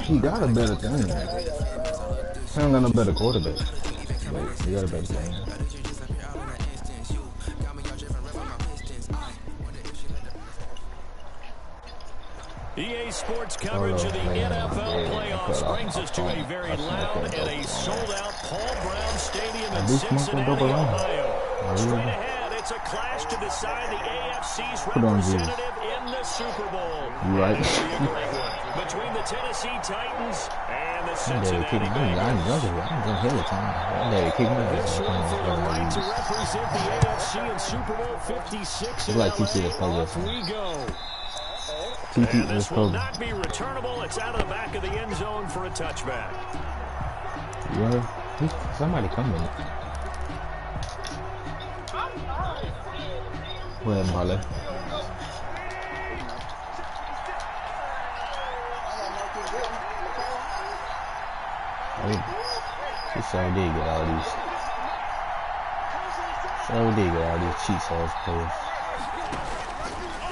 He got a better thing. He don't got no better quarterback. But he got a better thing. EA Sports coverage of the NFL playoffs brings us to a very loud and a sold-out Paul Brown Stadium in Cincinnati, Ohio. Straight ahead, it's a clash to decide the AFC's representative in the Super Bowl. Right. Between the Tennessee Titans and the Cincinnati Bengals. This one for the right to represent the AFC in Super Bowl 56 in LA. Off we go. And this will not be returnable. It's out of the back of the end zone for a touchback. Yeah, somebody coming. Go ahead, Marley. She sure did get all these cheat sauce players.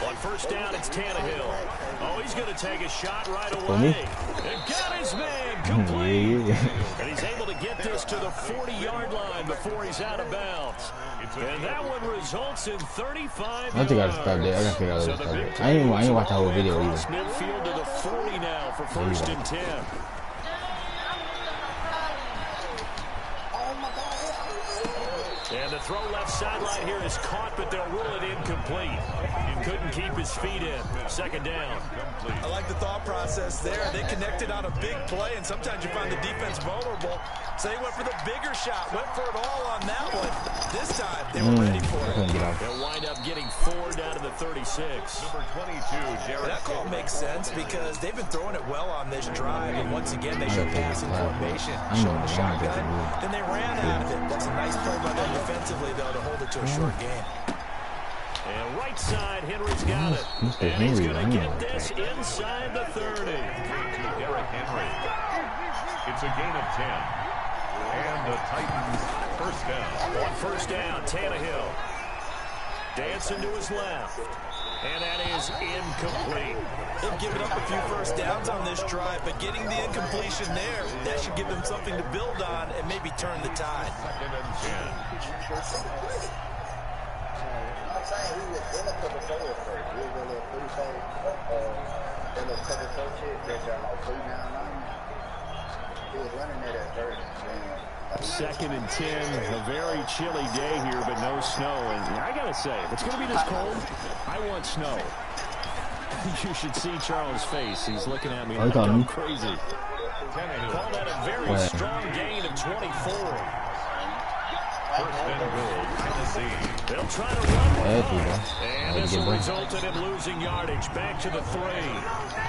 On first down, it's Tannehill. Oh, he's going to take a shot right away. And got his man complete. And he's able to get this to the 40-yard line before he's out of bounds. And that one results in 35 I think I stopped there. I gotta figure out how to stop it. I ain't watch the whole video either. Midfield to the 40 now for first and 10. And the throw left sideline here is caught, but they'll rule it incomplete. Couldn't keep his feet in. Second down. I like the thought process there. They connected on a big play, and sometimes you find the defense vulnerable. So they went for the bigger shot, went for it all on that one. This time, they were ready for it. They'll wind up getting 4 down to the 36. Number 22, Jroc. That call makes sense because they've been throwing it well on this drive, and once again, they showed passing formation, showing the shotgun, then they ran out of it. That's a nice play by them defensively, though, to hold it to a short game. And right side, Henry's got it. And he's going to get this inside the 30. Derrick Henry. It's a gain of 10. And the Titans first down. On first down, Tannehill. Dancing to his left. And that is incomplete. They've given up a few first downs on this drive, but getting the incompletion there, that should give them something to build on and maybe turn the tide. Second and 10. Second and 10, a very chilly day here, but no snow. And I gotta say, if it's gonna be this cold, I want snow. You should see Charles' face. He's looking at me like I'm crazy. Call that a very strong gain of 24. First and goal, Tennessee. They'll try to run and this will result in him losing yardage. Back to the 3.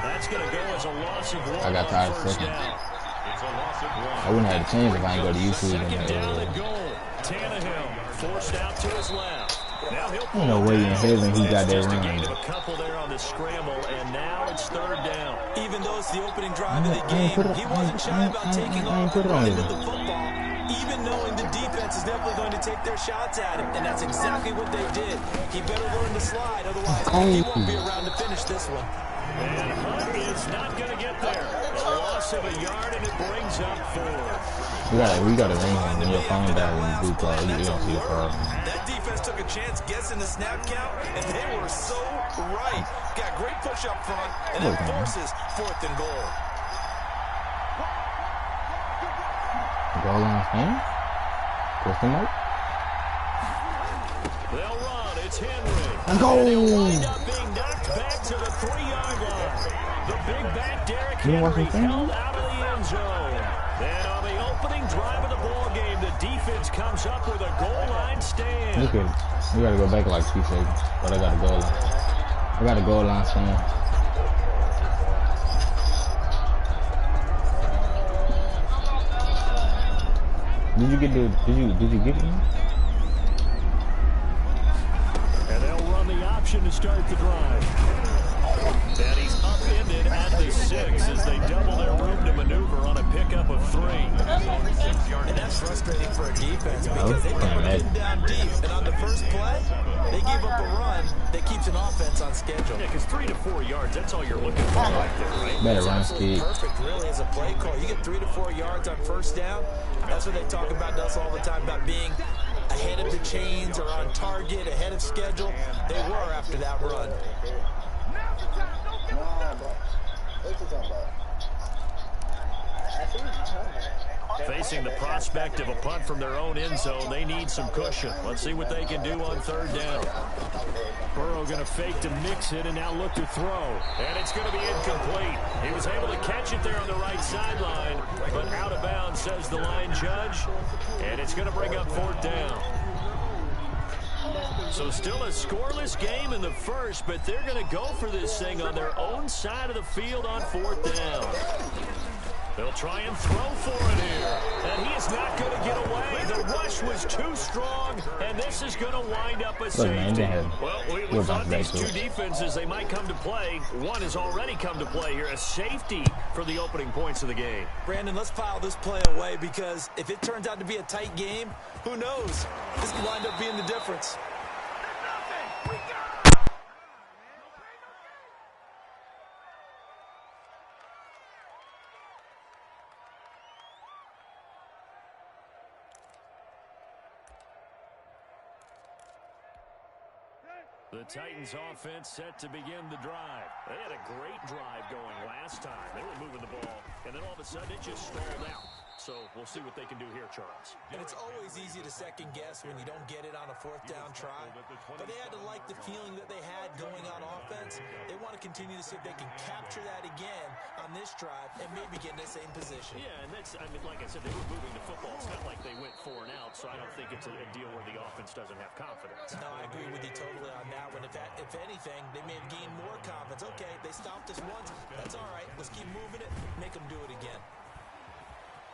That's going to go as a loss of 1. I got tired of second. It's a loss of 1. I wouldn't have a chance if I didn't go to YouTube. Second down and goal. Tannehill forced out to his left. Now he'll pull no way in heaven he got that run. A couple there on the scramble, and now it's third down. Even though it's the opening drive of the game, he wasn't shy about taking off and running with the football, even knowing the defense is definitely going to take their shots at him, and that's exactly what they did. He better learn to slide, otherwise he won't be around to finish this one. And Hunt is not going to get there. A loss of a yard, and it brings up 4. We got to ring him when your phone died when you do play. You don't see the car. That defense took a chance guessing the snap count, and they were so right. Got great push up front, and then forces 4th and goal. Goal line stand? Question mark? They'll run. It's Henry. And go! And he'll wind up being knocked back to the 3-yard line. The big back Derrick Henry held out of the end zone. Then on the opening drive of the ball game, the defense comes up with a goal line stand. Look at it. We got to go back like 2 seconds. But I got a goal line. I got a goal line stand. Did you get it? And they'll run the option to start the drive. And he's upended at the 6 as they double their room to maneuver on a pickup of 3. And that's frustrating for a defense because they were getting down deep. And on the first play, they gave up a run that keeps an offense on schedule. Yeah, because 3 to 4 yards, that's all you're looking for right there, right? Better That's run absolutely speed. perfect, really, as a play call. You get 3 to 4 yards on first down. That's what they talk about us all the time, about being ahead of the chains or on target, ahead of schedule. They were after that run. Facing the prospect of a punt from their own end zone, they need some cushion. Let's see what they can do on third down. Burrow going to fake to mix it and now look to throw. And it's going to be incomplete. He was able to catch it there on the right sideline, but out of bounds, says the line judge. And it's going to bring up fourth down. So still a scoreless game in the first, but they're going to go for this thing on their own side of the field on fourth down. They'll try and throw for it here. And he is not going to get away. The rush was too strong, and this is going to wind up a safety. Well, we thought these two defenses, they might come to play. One has already come to play here, a safety for the opening points of the game. Brandon, let's file this play away because if it turns out to be a tight game, who knows? This could wind up being the difference. The Titans offense set to begin the drive. They had a great drive going last time. They were moving the ball, and then all of a sudden it just stalled out. So we'll see what they can do here, Charles. And it's always easy to second guess when you don't get it on a fourth down try. But they had to like the feeling that they had going on offense. They want to continue to see if they can capture that again on this drive and maybe get in the same position. Yeah, and that's, I mean, like I said, they were moving the football. It's not like they went 4 and out, so I don't think it's a deal where the offense doesn't have confidence. No, I agree with you totally on that one. If anything, they may have gained more confidence. Okay, they stopped us once. That's all right. Let's keep moving it. Make them do it again.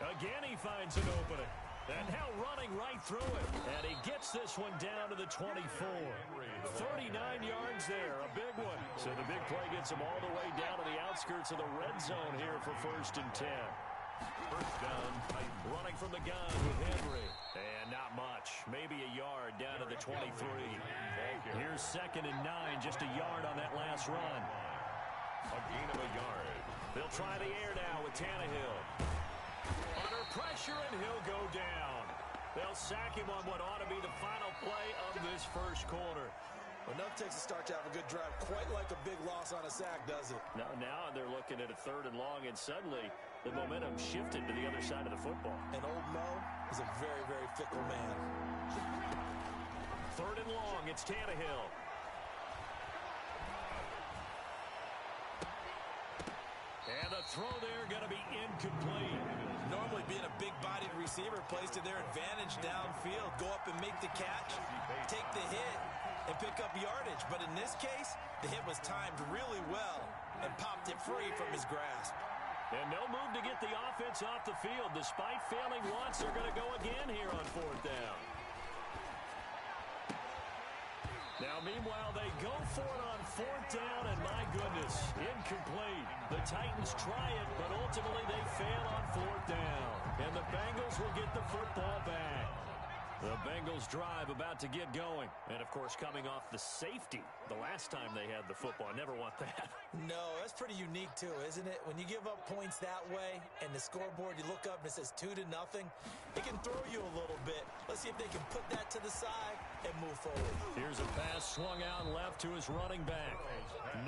Again, he finds an opening. And now running right through it. And he gets this one down to the 24. 39 yards there, a big one. So the big play gets him all the way down to the outskirts of the red zone here for 1st and 10. First down, Running from the gun with Henry. And not much. Maybe a yard down to the 23. Here's 2nd and 9, just a yard on that last run. a gain of a yard. They'll try the air now with Tannehill. Under pressure, and he'll go down. They'll sack him on what ought to be the final play of this first quarter. Enough takes a start to have a good drive. Quite like a big loss on a sack, does it? Now they're looking at a 3rd and long, and suddenly the momentum shifted to the other side of the football. And old Mo is a very, very fickle man. 3rd and long, it's Tannehill. And the throw there going to be incomplete. Normally being a big-bodied receiver plays to their advantage downfield. Go up and make the catch, take the hit, and pick up yardage. But in this case, the hit was timed really well and popped it free from his grasp. And no move to get the offense off the field. Despite failing once, they're going to go again here on 4th down. Now, meanwhile, they go for it on 4th down, and my goodness, incomplete. The Titans try it, but ultimately they fail on 4th down. And the Bengals will get the football back. The Bengals drive about to get going. And, of course, coming off the safety the last time they had the football. I never want that. No, that's pretty unique, too, isn't it? When you give up points that way and the scoreboard, you look up and it says 2-0, it can throw you a little bit. Let's see if they can put that to the side and move forward. Here's a pass swung out left to his running back.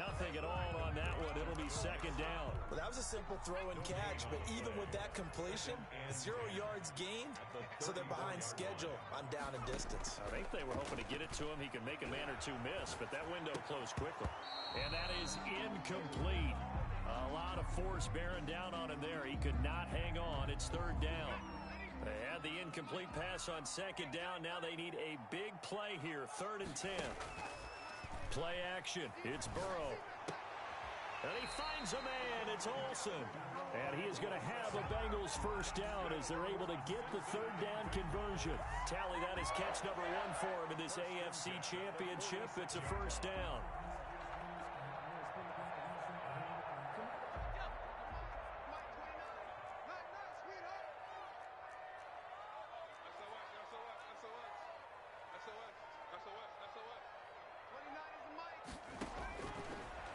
Nothing at all on that one. It'll be 2nd down. Well, that was a simple throw and catch, but even with that completion, 0 yards gained, so they're behind schedule on down and distance. I think they were hoping to get it to him. He could make a man or two miss, but that window closed quickly. And that is incomplete. A lot of force bearing down on him there. He could not hang on. It's 3rd down. They had the incomplete pass on 2nd down. Now they need a big play here. 3rd and 10. Play action. It's Burrow. And he finds a man. It's Olsen. And he is going to have a Bengals first down as they're able to get the 3rd down conversion. Tally, that is catch number 1 for him in this AFC Championship. It's a first down.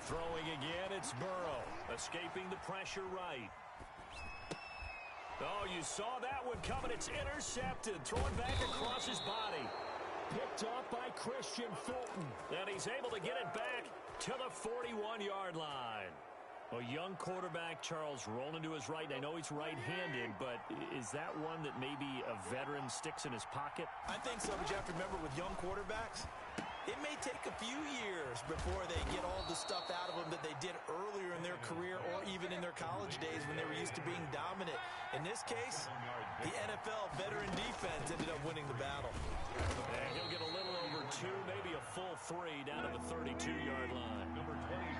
Throwing again, it's Burrow. Escaping the pressure right. Oh, you saw that one coming. It's intercepted. Throwing back across his body. Picked off by Christian Fulton. And he's able to get it back to the 41-yard line. A young quarterback, Charles, rolling to his right. I know he's right-handed, but is that one that maybe a veteran sticks in his pocket? I think so, but you have to remember with young quarterbacks, it may take a few years before they get all the stuff out of them that they did earlier in their career or even in their college days when they were used to being dominant. In this case, the NFL veteran defense ended up winning the battle. And he'll get a little over 2, maybe a full 3 down to the 32-yard line.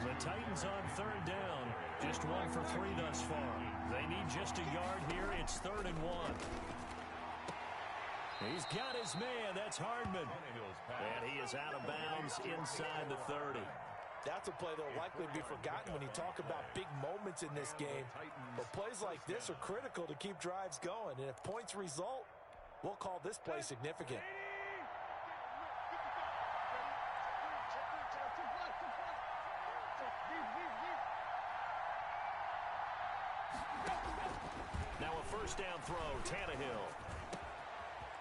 The Titans on third down. Just 1 for 3 thus far. They need just a yard here. It's 3rd and 1. He's got his man. That's Hardman. And he is out of bounds inside the 30. That's a play that will likely be forgotten when you talk about big moments in this game. But plays like this are critical to keep drives going. And if points result, we'll call this play significant. Now a first down throw, Tannehill.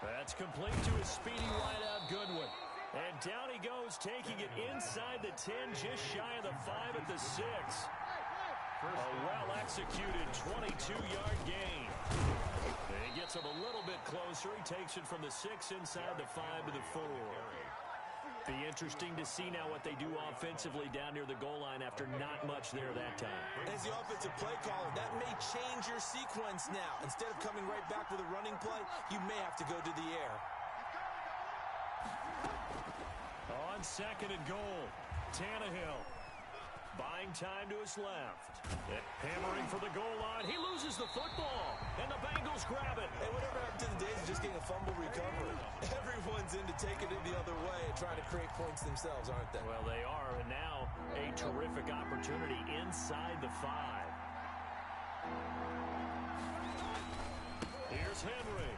That's complete to his speedy wideout Goodwin. And down he goes, taking it inside the 10, just shy of the 5 at the 6. A well-executed 22-yard gain. And he gets him a little bit closer. He takes it from the 6 inside the 5 to the 4. Be interesting to see now what they do offensively down near the goal line after not much there that time. As the offensive play caller, that may change your sequence now. Instead of coming right back with a running play, you may have to go to the air. On 2nd and goal, Tannehill buying time to his left. Hammering for the goal line. He loses the football, and the Bengals grab it. And whatever happened to the days of just getting a fumble recovery? Everyone's into taking it the other way and trying to create points themselves, aren't they? Well, they are, and now a terrific opportunity inside the 5. Here's Henry.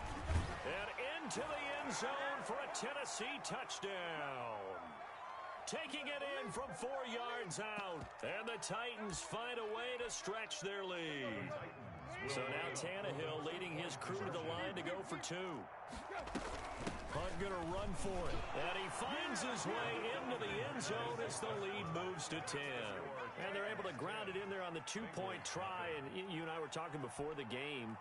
And into the end zone for a Tennessee touchdown. Taking it in from 4 yards out. And the Titans find a way to stretch their lead. So now Tannehill leading his crew to the line to go for 2. Hunt going to run for it. And he finds his way into the end zone as the lead moves to 10. And they're able to ground it in there on the 2-point try. And you and I were talking before the game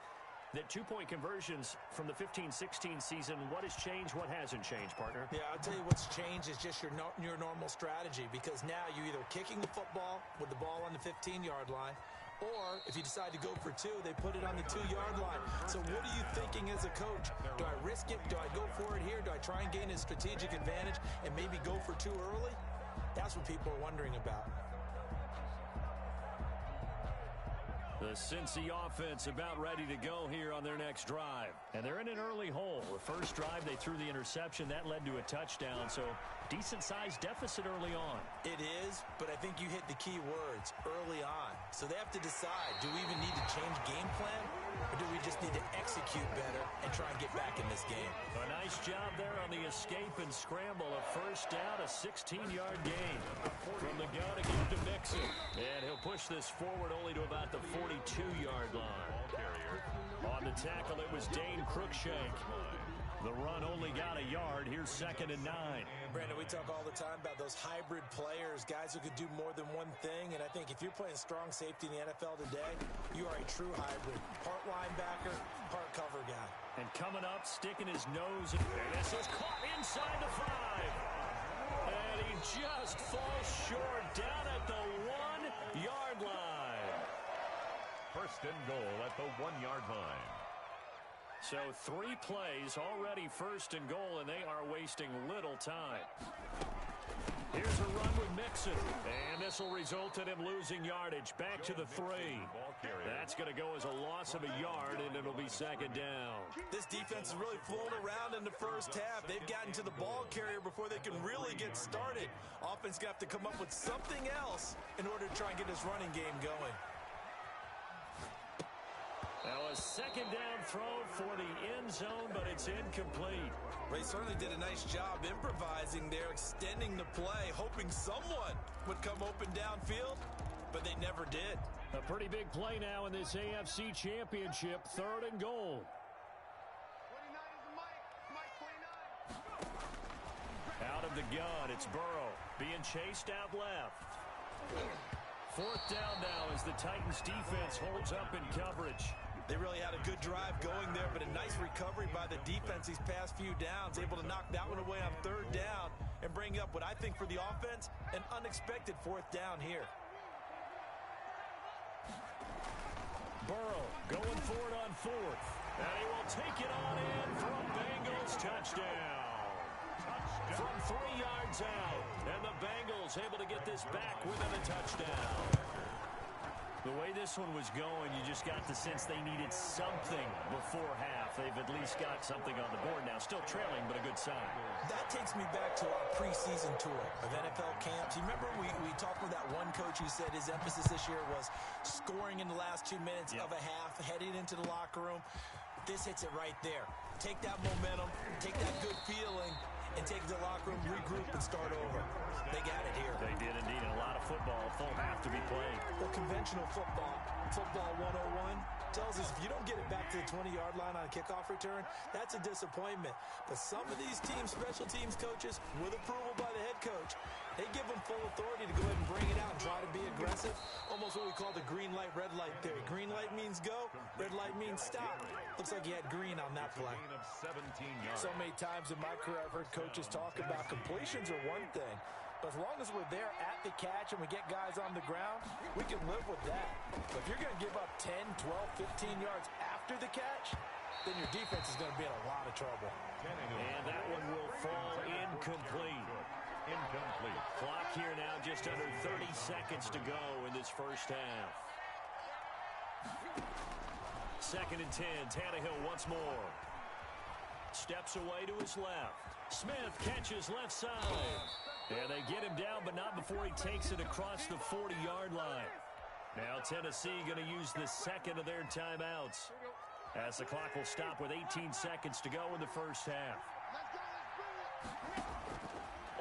that 2-point conversions from the 15-16 season, what has changed, what hasn't changed, partner? Yeah, I'll tell you what's changed is just your normal strategy, because now you're either kicking the football with the ball on the 15-yard line, or if you decide to go for 2, they put it on the 2-yard line. So what are you thinking as a coach? Do I risk it? Do I go for it here? Do I try and gain a strategic advantage and maybe go for 2 early? That's what people are wondering about. The Cincy offense about ready to go here on their next drive. And they're in an early hole. The first drive, they threw the interception. That led to a touchdown, so decent-sized deficit early on. It is, but I think you hit the key words, early on. So they have to decide, do we even need to change game plan, or do we just need to execute better and try and get back in this game? A nice job there on the escape and scramble. A first down, a 16-yard gain. From the gun again to Mixon. And he'll push this forward only to about the 42-yard line. On the tackle, it was Dane Cruikshank. The run only got a yard. Here's 2nd and 9. Brandon, we talk all the time about those hybrid players, guys who could do more than one thing. And I think if you're playing strong safety in the NFL today, you are a true hybrid. Part linebacker, part cover guy. And coming up, sticking his nose. And this is caught inside the 5. And he just falls short down at the 1-yard line. 1st and goal at the 1-yard line. So 3 plays already 1st and goal, and they are wasting little time. Here's a run with Mixon, and this will result in him losing yardage back to the 3. That's going to go as a loss of a yard, and it'll be 2nd down. This defense is really flown around in the first half. They've gotten to the ball carrier before they can really get started. Offense got to come up with something else in order to try and get this running game going. Now a second down throw for the end zone, but it's incomplete. They certainly did a nice job improvising there, extending the play, hoping someone would come open downfield, but they never did. A pretty big play now in this AFC Championship, 3rd and goal. 29 is the Mike 29. Out of the gun, it's Burrow being chased out left. 4th down now as the Titans defense holds up in coverage. They really had a good drive going there, but a nice recovery by the defense these past few downs, able to knock that one away on 3rd down and bring up what I think for the offense, an unexpected 4th down here. Burrow going for it on 4th, and he will take it on in for a Bengals touchdown. From 3 yards out, and the Bengals able to get this back within a touchdown. The way this one was going, you just got the sense they needed something before half. They've at least got something on the board now. Still trailing, but a good sign. That takes me back to our preseason tour of NFL camps. You remember we talked with that one coach who said his emphasis this year was scoring in the last 2 minutes of a half, heading into the locker room. This hits it right there. Take that momentum, take that good feeling, and take the locker room, regroup, and start over. They got it here. They did indeed. And a lot of football, full half to be played. Well, conventional football 101, tells us if you don't get it back to the 20-yard line on a kickoff return, that's a disappointment. But some of these teams, special teams coaches, with approval by the head coach, they give them full authority to go ahead and bring it out and try to be aggressive. Almost what we call the green light, red light theory. Green light means go, red light means stop. Looks like he had green on that play. So many times in my career I've heard coaches talk about completions are one thing, but as long as we're there at the catch and we get guys on the ground, we can live with that. But if you're going to give up 10, 12, 15 yards after the catch, then your defense is going to be in a lot of trouble. And that one will fall incomplete. Clock here now just under 30 seconds to go in this first half. 2nd and 10. Tannehill once more. Steps away to his left. Smith catches left side. And they get him down, but not before he takes it across the 40-yard line. Now Tennessee going to use the second of their timeouts, as the clock will stop with 18 seconds to go in the first half.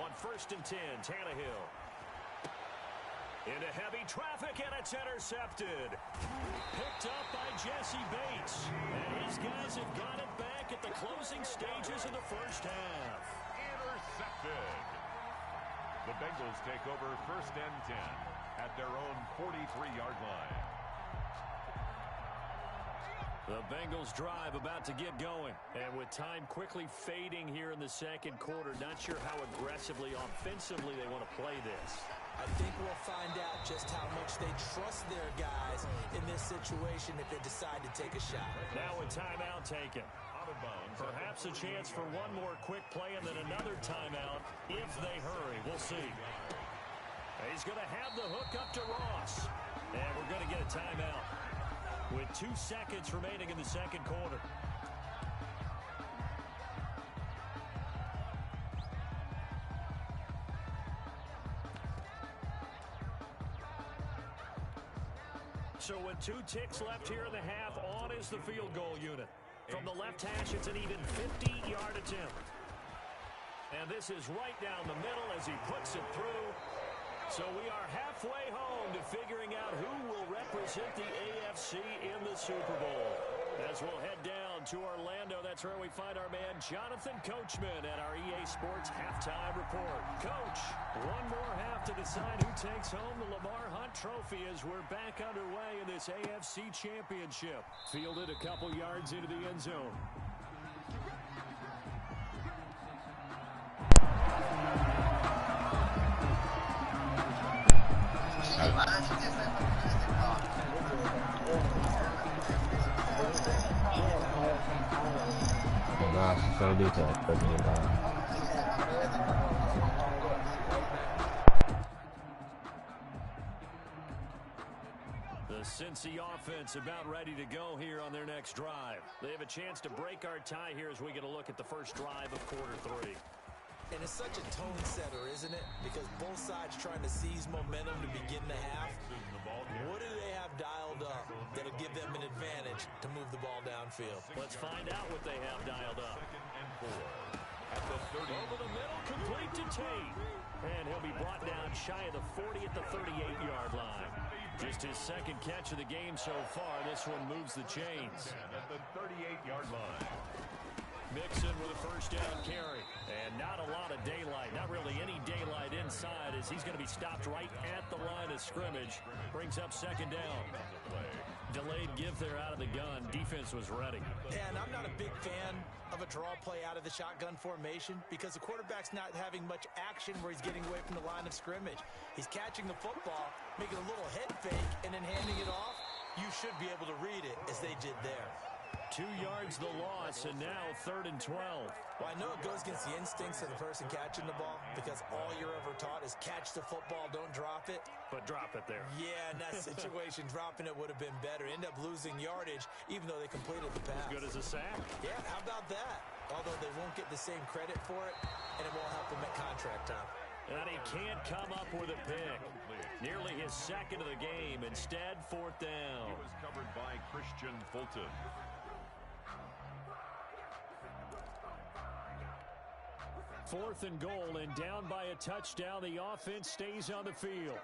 On 1st and 10, Tannehill. Into heavy traffic, and it's intercepted. Picked up by Jesse Bates. And these guys have got it back at the closing stages of the first half. Intercepted. The Bengals take over 1st and 10 at their own 43-yard line. The Bengals drive about to get going. And with time quickly fading here in the second quarter, not sure how aggressively, offensively they want to play this. I think we'll find out just how much they trust their guys in this situation if they decide to take a shot. Now a timeout taken. Perhaps a chance for one more quick play and then another timeout if they hurry. We'll see. He's going to have the hook up to Ross. And we're going to get a timeout with 2 seconds remaining in the second quarter. So with 2 ticks left here in the half, on is the field goal unit. From the left hash, it's an even 50-yard attempt. And this is right down the middle as he puts it through. So we are halfway home to figuring out who will represent the AFC in the Super Bowl. As we'll head down to Orlando, that's where we find our man Jonathan Coachman at our EA Sports Halftime Report. Coach, one more half to decide who takes home the Lamar Hunt Trophy as we're back underway in this AFC Championship. Fielded a couple yards into the end zone. The Cincy offense about ready to go here on their next drive. They have a chance to break our tie here as we get a look at the first drive of quarter 3. And it's such a tone setter, isn't it? Because both sides trying to seize momentum to begin the half. What do they have dialed up that'll give them an advantage to downfield. Let's find out what they have dialed up. 2nd and 4 at the 30. Over the middle, complete to Tate. And he'll be brought down shy of the 40 at the 38-yard line. Just his second catch of the game so far. This one moves the chains. At the 38-yard line. Mixon with a first down carry. And not a lot of daylight. Not really any daylight inside as he's going to be stopped right at the line of scrimmage. Brings up second down. Delayed give there out of the gun. Defense was ready. And I'm not a big fan of a draw play out of the shotgun formation because the quarterback's not having much action where he's getting away from the line of scrimmage. He's catching the football, making a little head fake, and then handing it off. You should be able to read it as they did there. 2 yards the loss, and now 3rd and 12. Well, I know it goes against the instincts of the person catching the ball because all you're ever taught is catch the football, don't drop it. But drop it there. Yeah, in that situation, dropping it would have been better. End up losing yardage, even though they completed the pass. As good as a sack. Yeah, how about that? Although they won't get the same credit for it, and it won't help them at contract time. And he can't come up with a pick. Nearly his second of the game. Instead, 4th down. He was covered by Christian Fulton. 4th and goal, and down by a touchdown. The offense stays on the field.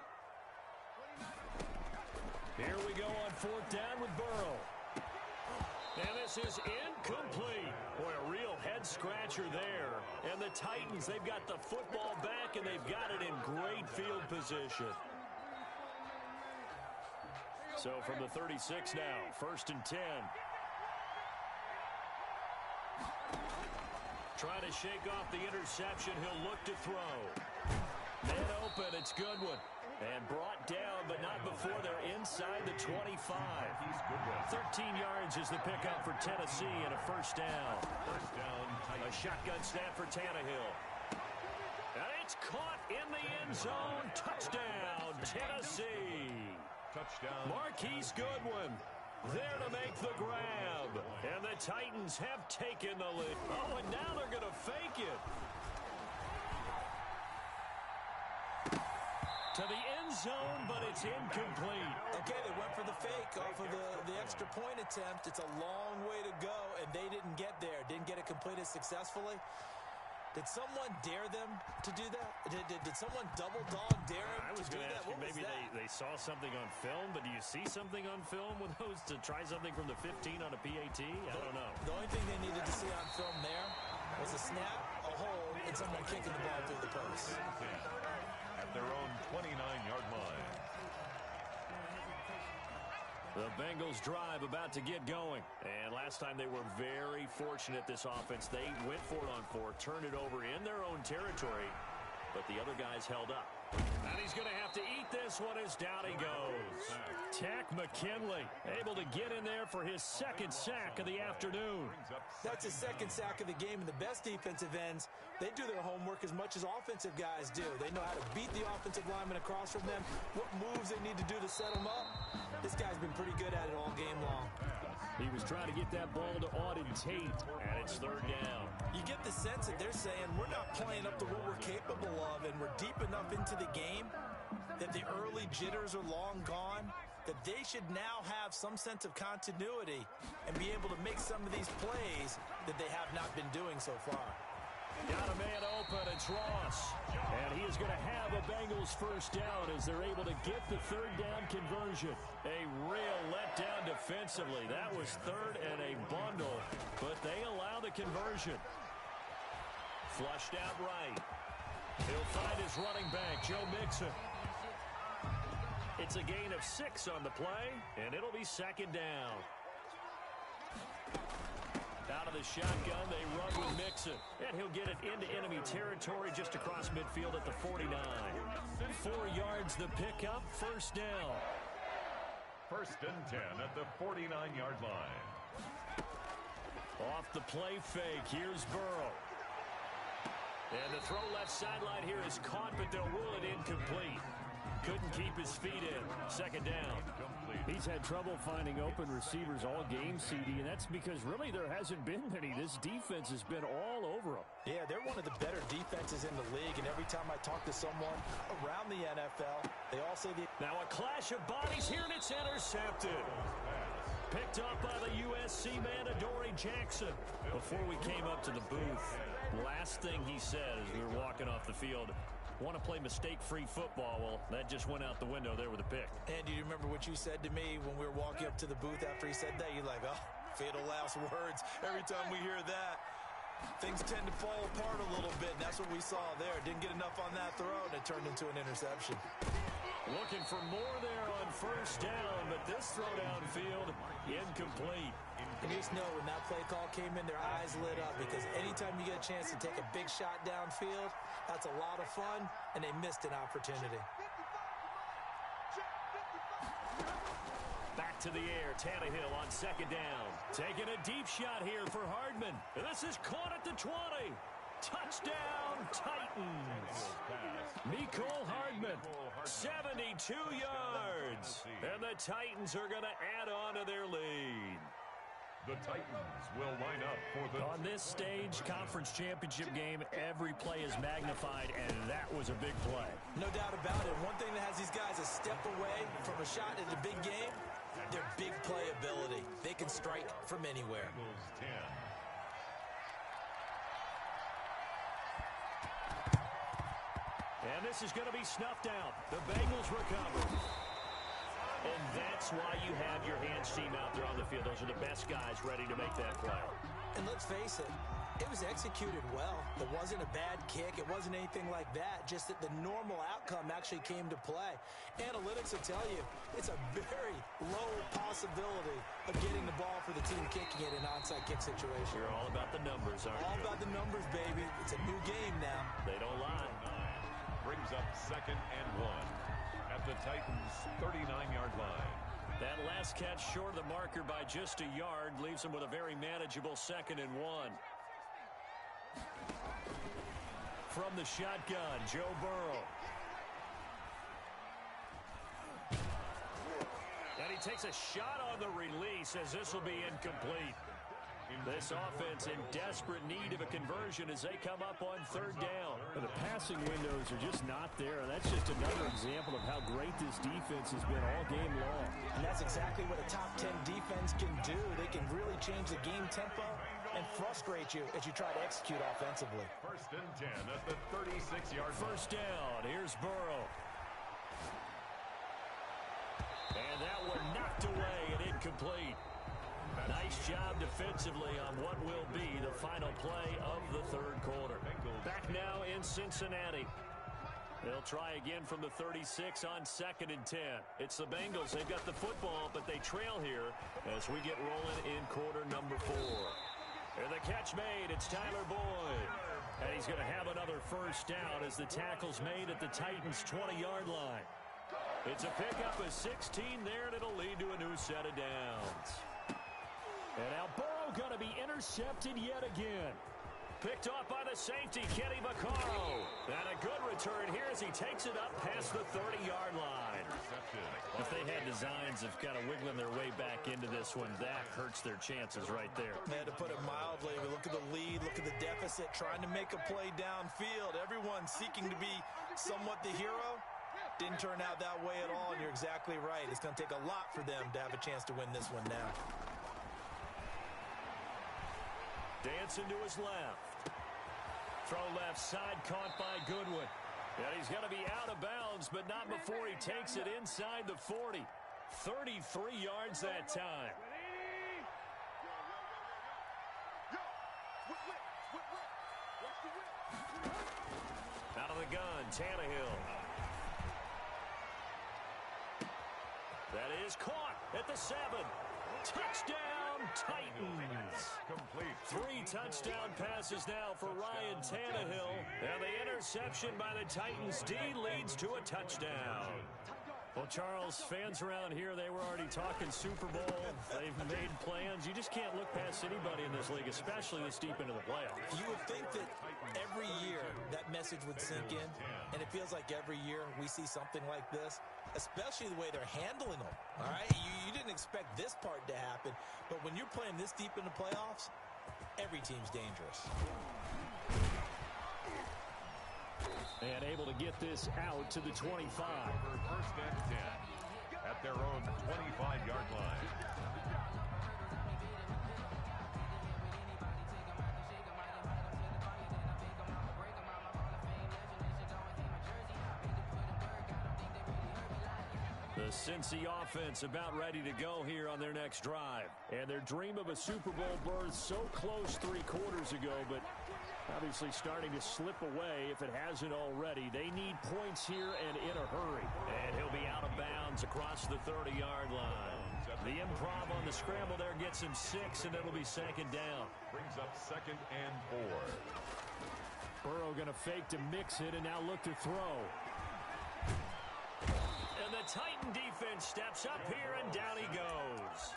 Here we go on 4th down with Burrow. And this is incomplete. Boy, a real head-scratcher there. And the Titans, they've got the football back, and they've got it in great field position. So from the 36 now, 1st and 10. Trying to shake off the interception. He'll look to throw. Man open. It's Goodwin. And brought down, but not before they're inside the 25. 13 yards is the pickup for Tennessee and a first down. A shotgun snap for Tannehill. And it's caught in the end zone. Touchdown, Tennessee. Touchdown. Marquise Goodwin there to make the grab. And the Titans have taken the lead. Oh, and now they're going to fake it. To the end zone, but it's incomplete. Okay, they went for the fake off of the extra point attempt. It's a long way to go, and they didn't get there. Didn't get it completed successfully. Did someone dare them to do that? Did someone double dog dare them I was to do going to that? ask you, maybe they saw something on film, but do you see something on film with those to try something from the 15 on a PAT? I don't know. The only thing they needed to see on film there was a snap, a hold, and someone kicking the ball through the post. At their own 29-yard line. The Bengals drive about to get going. And last time they were very fortunate, this offense. They went for it on 4, turned it over in their own territory, but the other guys held up. And he's going to have to eat this one as down he goes. Tack McKinley able to get in there for his second sack of the afternoon. That's his second sack of the game, and the best defensive ends, they do their homework as much as offensive guys do. They know how to beat the offensive lineman across from them, what moves they need to do to set them up. This guy's been pretty good at it all game long. He was trying to get that ball to Auden Tate, and it's 3rd down. You get the sense that they're saying we're not playing up to what we're capable of, and we're deep enough into the game that the early jitters are long gone, that they should now have some sense of continuity and be able to make some of these plays that they have not been doing so far. Got a man open, it's Ross. And he is going to have a Bengals first down as they're able to get the 3rd down conversion. A real letdown defensively. That was 3rd and a bundle, but they allow the conversion. Flushed out right. He'll find his running back, Joe Mixon. It's a gain of 6 on the play, and it'll be 2nd down. Out of the shotgun, they run with Mixon. And he'll get it into enemy territory just across midfield at the 49. 4 yards the pickup, first down. 1st and 10 at the 49-yard line. Off the play fake, here's Burrow. And the throw left sideline here is caught, but they'll rule it incomplete. Couldn't keep his feet in. 2nd down. He's had trouble finding open receivers all game, CD, and that's because really there hasn't been many. This defense has been all over them. Yeah, they're one of the better defenses in the league, and every time I talk to someone around the NFL, they all say Now a clash of bodies here, and it's intercepted. Picked up by the USC man, Adoree Jackson. Before we came up to the booth, last thing he said as we were walking off the field, want to play mistake-free football. Well, that just went out the window there with a pick. And do you remember what you said to me when we were walking up to the booth after he said that? You're like, oh, fatal last words. Every time we hear that, things tend to fall apart a little bit, and that's what we saw there. Didn't get enough on that throw, and it turned into an interception. Looking for more there on first down, but this throw downfield, incomplete. And you just know when that play call came in, their eyes lit up, because anytime you get a chance to take a big shot downfield, that's a lot of fun, and they missed an opportunity. Back to the air, Tannehill on second down. Taking a deep shot here for Hardman. This is caught at the 20. Touchdown, Titans. Nicole Hardman, 72 yards. And the Titans are going to add on to their lead. The Titans will line up for the... On this stage, conference championship game, every play is magnified, and that was a big play. No doubt about it. One thing that has these guys a step away from a shot at a big game, their big play ability. They can strike from anywhere. 10. And this is going to be snuffed out. The Bengals recover. And that's why you have your hands team out there on the field. Those are the best guys ready to make that play. And let's face it, it was executed well. It wasn't a bad kick. It wasn't anything like that. Just that the normal outcome actually came to play. Analytics will tell you it's a very low possibility of getting the ball for the team kicking it in an onside kick situation. You're all about the numbers, aren't you? All about the numbers, baby. It's a new game now. They don't lie. Brings up 2nd and 1 at the Titans' 39-yard line. That last catch short of the marker by just a yard leaves them with a very manageable 2nd and 1. From the shotgun, Joe Burrow. And he takes a shot on the release as this will be incomplete. This offense in desperate need of a conversion as they come up on 3rd down. The passing windows are just not there. And that's just another example of how great this defense has been all game long. And that's exactly what a top 10 defense can do. They can really change the game tempo and frustrate you as you try to execute offensively. 1st and 10 at the 36-yard line. First down, here's Burrow. And that one knocked away and incomplete. Nice job defensively on what will be the final play of the 3rd quarter. Back now in Cincinnati. They'll try again from the 36 on 2nd and 10. It's the Bengals. They've got the football, but they trail here as we get rolling in quarter number 4. And the catch made. It's Tyler Boyd. And he's going to have another first down as the tackle's made at the Titans' 20-yard line. It's a pickup of 16 there, and it'll lead to a new set of downs. And now Burrow going to be intercepted yet again. Picked off by the safety, Kenny Vaccaro. And a good return here as he takes it up past the 30-yard line. If they had designs of kind of wiggling their way back into this one, that hurts their chances right there. To put it mildly, we look at the lead, look at the deficit, trying to make a play downfield. Everyone seeking to be somewhat the hero. Didn't turn out that way at all, and you're exactly right. It's going to take a lot for them to have a chance to win this one now. Dancing to his left. Throw left side, caught by Goodwin. And he's going to be out of bounds, but not before he takes it inside the 40. 33 yards that time. Out of the gun, Tannehill. That is caught at the 7. Touchdown, Titans. Complete. 3 touchdown passes now for Ryan Tannehill. And the interception by the Titans D leads to a touchdown. Well, Charles, fans around here, they were already talking Super Bowl. They've made plans. You just can't look past anybody in this league, especially this deep into the playoffs. You would think that every year that message would sink in, and it feels like every year we see something like this, especially the way they're handling them, all right? You didn't expect this part to happen, but when you're playing this deep in the playoffs, every team's dangerous. And able to get this out to the 25. For 1st and 10 at their own 25-yard line. The Cincy offense about ready to go here on their next drive. And their dream of a Super Bowl berth so close 3 quarters ago, but obviously starting to slip away if it hasn't already. They need points here and in a hurry. And he'll be out of bounds across the 30-yard line. The improv on the scramble there gets him 6, and it'll be 2nd down. Brings up 2nd and 4. Burrow going to fake to mix it and now look to throw. And the Titan defense steps up here, and down he goes.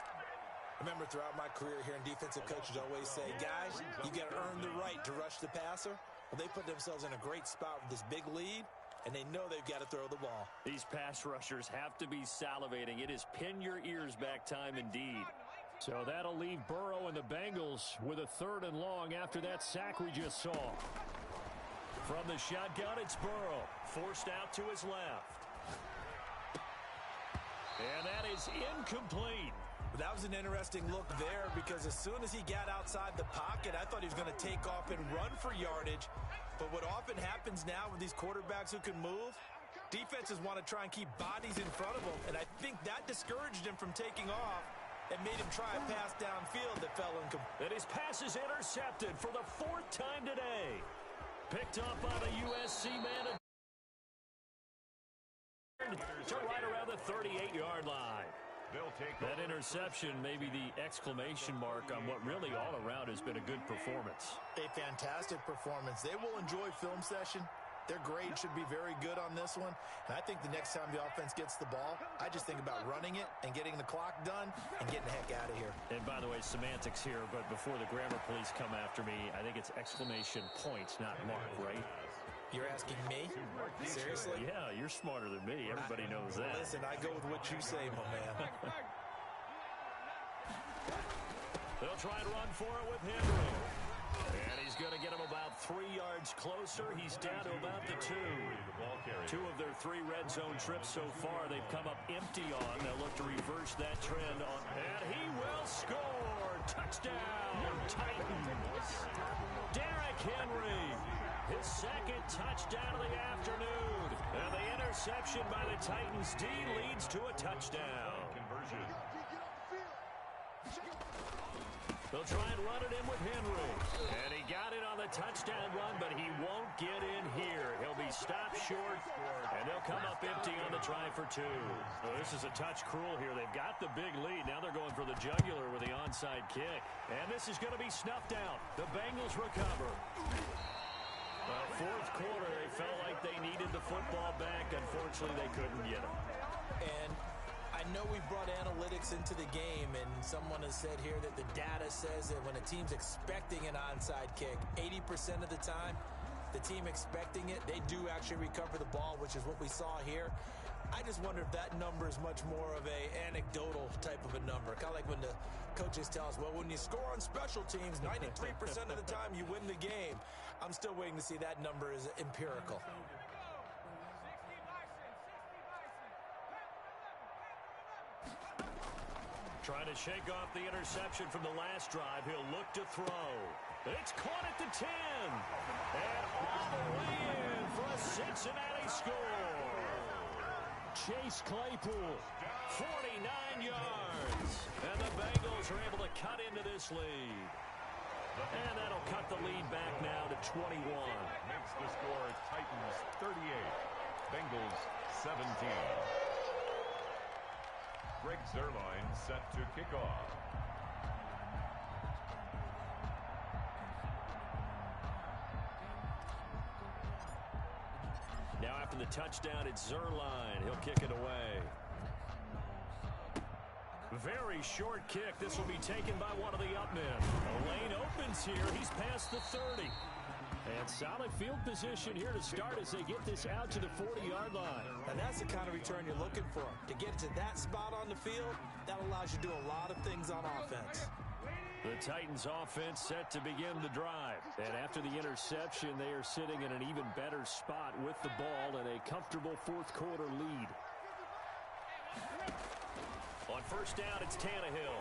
Remember, throughout my career here in defensive coaches always say, guys, you got to earn the right to rush the passer. Well, they put themselves in a great spot with this big lead, and they know they've got to throw the ball. These pass rushers have to be salivating. It is pin your ears back time indeed. So that'll leave Burrow and the Bengals with a 3rd and long after that sack we just saw. From the shotgun, it's Burrow, forced out to his left. And that is incomplete. That was an interesting look there because as soon as he got outside the pocket, I thought he was going to take off and run for yardage. But what often happens now with these quarterbacks who can move, defenses want to try and keep bodies in front of them. And I think that discouraged him from taking off and made him try a pass downfield that fell incomplete. And his pass is intercepted for the 4th time today. Picked up by the USC man to right around the 38-yard line. That interception may be the exclamation mark on what really all around has been a good performance. A fantastic performance. They will enjoy film session. Their grade should be very good on this one. And I think the next time the offense gets the ball, I just think about running it and getting the clock done and getting the heck out of here. And by the way, semantics here, but before the grammar police come after me, I think it's exclamation points, not mark, right? You're asking me? Seriously? Yeah, you're smarter than me. Everybody knows that. Listen, I go with what you say, my man. They'll try and run for it with Henry. And he's going to get him about 3 yards closer. He's down to about the 2. 2 of their 3 red zone trips so far they've come up empty on. They'll look to reverse that trend. And he will score. Touchdown, Titans. Derrick Henry. His 2nd touchdown of the afternoon. And the interception by the Titans D leads to a touchdown. Conversion. They'll try and run it in with Henry. And he got it on the touchdown run, but he won't get in here. He'll be stopped short, and they'll come up empty on the try for 2. So this is a touch cruel here. They've got the big lead. Now they're going for the jugular with the onside kick. And this is going to be snuffed out. The Bengals recover. 4th quarter, they felt like they needed the football back. Unfortunately, they couldn't get it. And I know we brought analytics into the game, and someone has said here that the data says that when a team's expecting an onside kick, 80% of the time, the team expecting it, they do actually recover the ball, which is what we saw here. I just wonder if that number is much more of a anecdotal type of a number. Kind of like when the coaches tell us, well, when you score on special teams, 93% of the time you win the game. I'm still waiting to see that number is empirical. Trying to shake off the interception from the last drive. He'll look to throw. It's caught at the 10. And all the way in for a Cincinnati score. Chase Claypool, 49 yards. And the Bengals are able to cut into this lead. And that'll cut the lead back now to 21. Makes the score Titans 38, Bengals 17. Greg Zuerlein set to kick off. Now after the touchdown, it's Zuerlein. He'll kick it away. Very short kick. This will be taken by one of the up men. A lane opens here. He's past the 30. And solid field position here to start as they get this out to the 40-yard line. And that's the kind of return you're looking for. To get to that spot on the field, that allows you to do a lot of things on offense. The Titans offense set to begin the drive. And after the interception, they are sitting in an even better spot with the ball and a comfortable 4th quarter lead. On 1st down, it's Tannehill.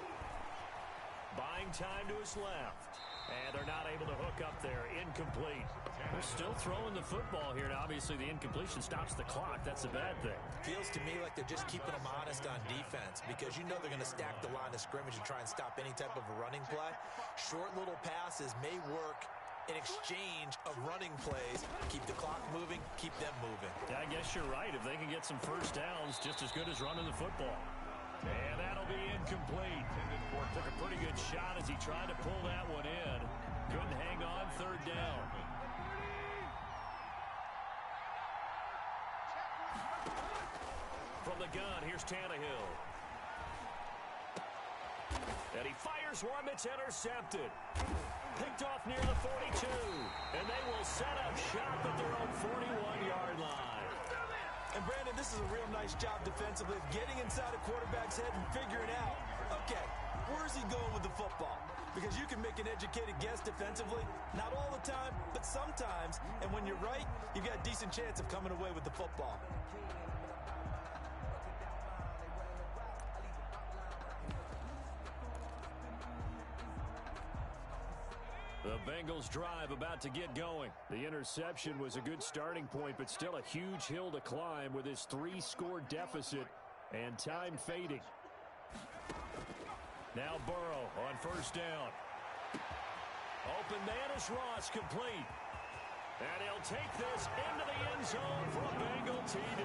Buying time to his left. And they're not able to hook up there. Incomplete. They're still throwing the football here. Now, obviously, the incompletion stops the clock. That's a bad thing. Feels to me like they're just keeping them honest on defense because you know they're going to stack the line of scrimmage and try and stop any type of a running play. Short little passes may work in exchange of running plays. Keep the clock moving, keep them moving. Yeah, I guess you're right. If they can get some first downs, just as good as running the football. And that'll be incomplete. Took a pretty good shot as he tried to pull that one in. Couldn't hang on, third down. From the gun, here's Tannehill. And he fires one that's intercepted. Picked off near the 42. And they will set up shop at their own 41-yard line. And, Brandon, this is a real nice job defensively of getting inside a quarterback's head and figuring out, okay, where's he going with the football? Because you can make an educated guess defensively, not all the time, but sometimes. And when you're right, you've got a decent chance of coming away with the football. The Bengals drive about to get going. The interception was a good starting point, but still a huge hill to climb with his 3-score deficit and time fading. Now Burrow on first down. Open man is Ross, complete. And he'll take this into the end zone for a Bengal TD.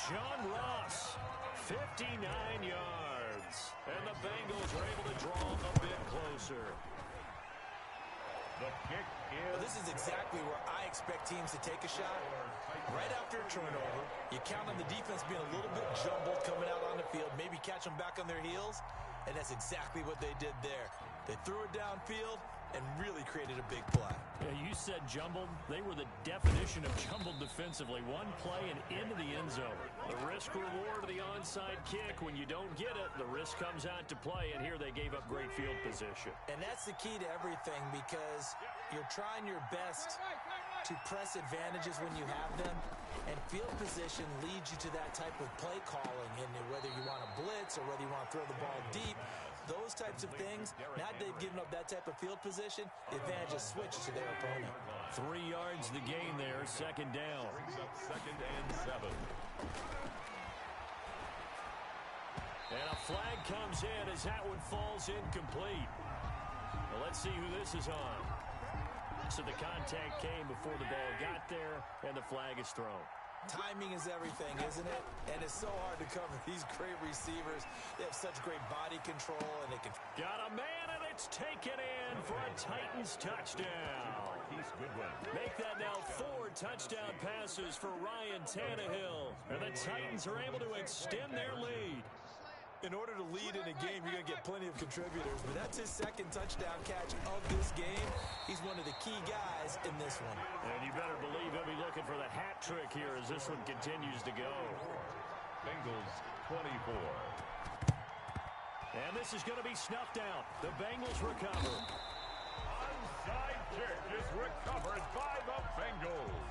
John Ross, 59 yards. And the Bengals are able to draw a bit closer. The kick is... Well, this is exactly where I expect teams to take a shot. Right after a turnover, you count on the defense being a little bit jumbled coming out on the field, maybe catch them back on their heels, and that's exactly what they did there. They threw it downfield and really created a big play. Yeah, you said jumbled. They were the definition of jumbled defensively. One play and into the end zone. The risk-reward of the onside kick. When you don't get it, the risk comes out to play, and here they gave up great field position. And that's the key to everything because you're trying your best to press advantages when you have them, and field position leads you to that type of play calling, and whether you want to blitz or whether you want to throw the ball deep, those types of things. Now they've given up that type of field position, the advantage is switched to their opponent. 3 yards the gain there, second down. Brings up 2nd and 7. And a flag comes in as that one falls incomplete. Well, let's see who this is on. So the contact came before the ball got there, and the flag is thrown. Timing is everything, isn't it? And it's so hard to cover these great receivers. They have such great body control, and they can... Got a man, and it's taken in for a Titans touchdown. Make that now 4 touchdown passes for Ryan Tannehill. And the Titans are able to extend their lead. In order to lead in a game, you're going to get plenty of contributors. But that's his 2nd touchdown catch of this game. He's one of the key guys in this one. And you better believe he'll be looking for the hat trick here as this one continues to go. Bengals 24. And this is going to be snuffed out. The Bengals recover. Onside kick is recovered by the Bengals.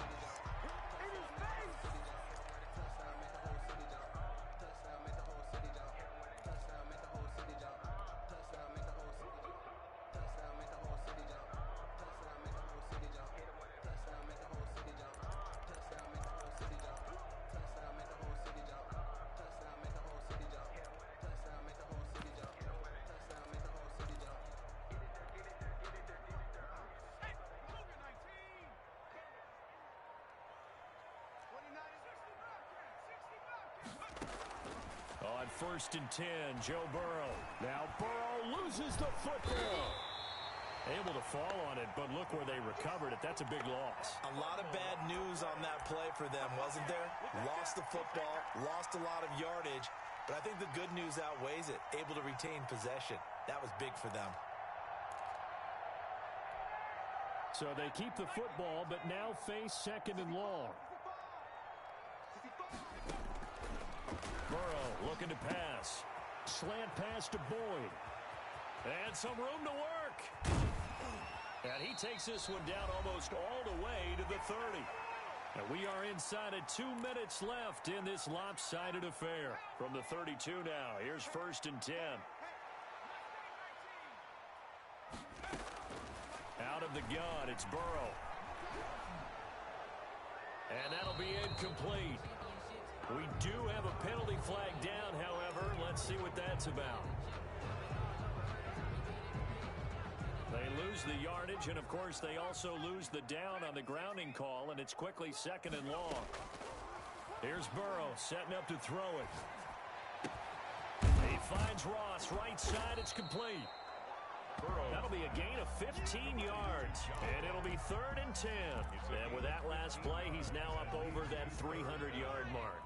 On 1st and 10, Joe Burrow. Now Burrow loses the football. Able to fall on it, but look where they recovered it. That's a big loss. A lot of bad news on that play for them, wasn't there? Lost the football, lost a lot of yardage, but I think the good news outweighs it. Able to retain possession. That was big for them. So they keep the football, but now face 2nd and long. Burrow looking to pass. Slant pass to Boyd. And some room to work. And he takes this one down almost all the way to the 30. And we are inside of 2 minutes left in this lopsided affair. From the 32 now, here's 1st and 10. Out of the gun, it's Burrow. And that'll be incomplete. We do have a penalty flag down, however. Let's see what that's about. They lose the yardage, and, of course, they also lose the down on the grounding call, and it's quickly 2nd and long. Here's Burrow setting up to throw it. He finds Ross, right side, it's complete. That'll be a gain of 15 yards, and it'll be 3rd and 10. And with that last play, he's now up over that 300-yard mark.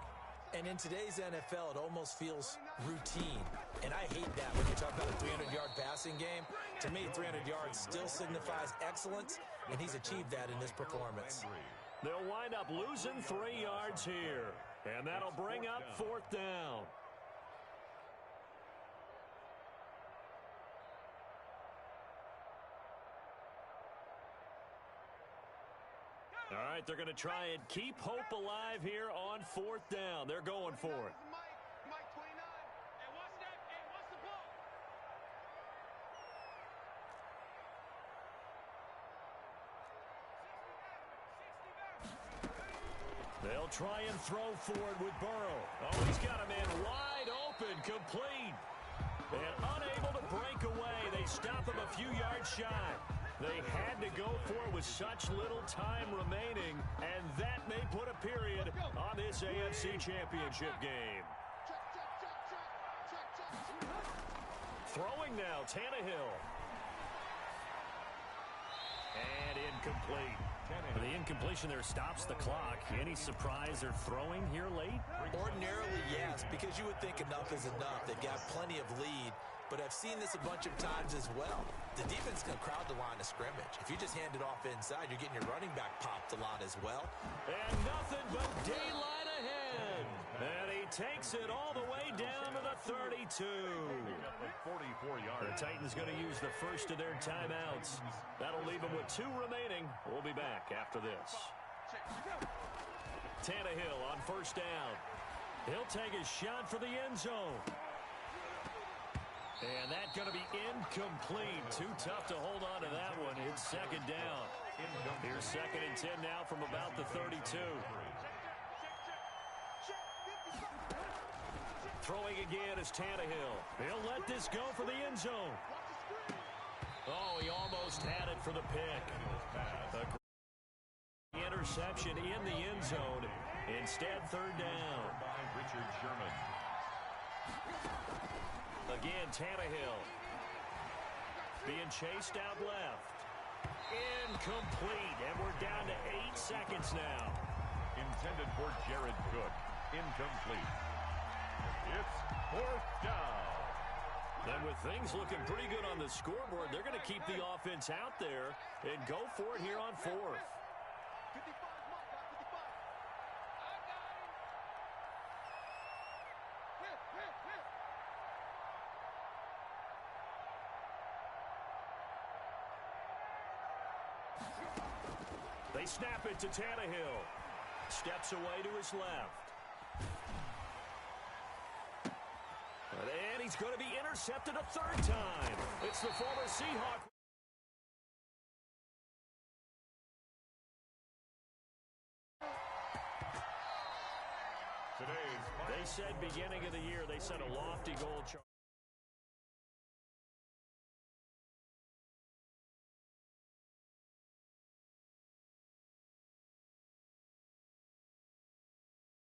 And in today's NFL, it almost feels routine. And I hate that when you talk about a 300-yard passing game. To me, 300 yards still signifies excellence, and he's achieved that in this performance. They'll wind up losing 3 yards here, and that'll bring up 4th down. All right, they're going to try and keep hope alive here on 4th down. They're going for it. Mike 29. Hey, what's that? Hey, what's the ball? They'll try and throw forward with Burrow. Oh, he's got a man wide open, complete. And unable to break away. They stop him a few yards shy. They had to go for it with such little time remaining, and that may put a period on this AFC Championship game. Throwing now, Tannehill. And incomplete. The incompletion there stops the clock. Any surprise they're throwing here late? Ordinarily, yes, because you would think enough is enough. They've got plenty of lead, but I've seen this a bunch of times as well. The defense can crowd the line of scrimmage. If you just hand it off inside, you're getting your running back popped a lot as well. And nothing but daylight ahead. And he takes it all the way down to the 32. The Titans going to use the first of their timeouts. That'll leave them with 2 remaining. We'll be back after this. Tannehill on 1st down. He'll take his shot for the end zone. And that's going to be incomplete. Too tough to hold on to that one. It's 2nd down. Here's 2nd and 10 now from about the 32. Throwing again is Tannehill. He'll let this go for the end zone. Oh, he almost had it for the pick. A interception in the end zone. Instead, 3rd down. Again, Tannehill being chased out left. Incomplete, and we're down to 8 seconds now. Intended for Jared Cook. Incomplete. It's 4th down. And with things looking pretty good on the scoreboard, they're going to keep the offense out there and go for it here on 4th. 55, Mike, 55. I got him. Hit. They snap it to Tannehill. Steps away to his left. And he's going to be intercepted a 3rd time. It's the former Seahawk. They said beginning of the year, they set a lofty goal.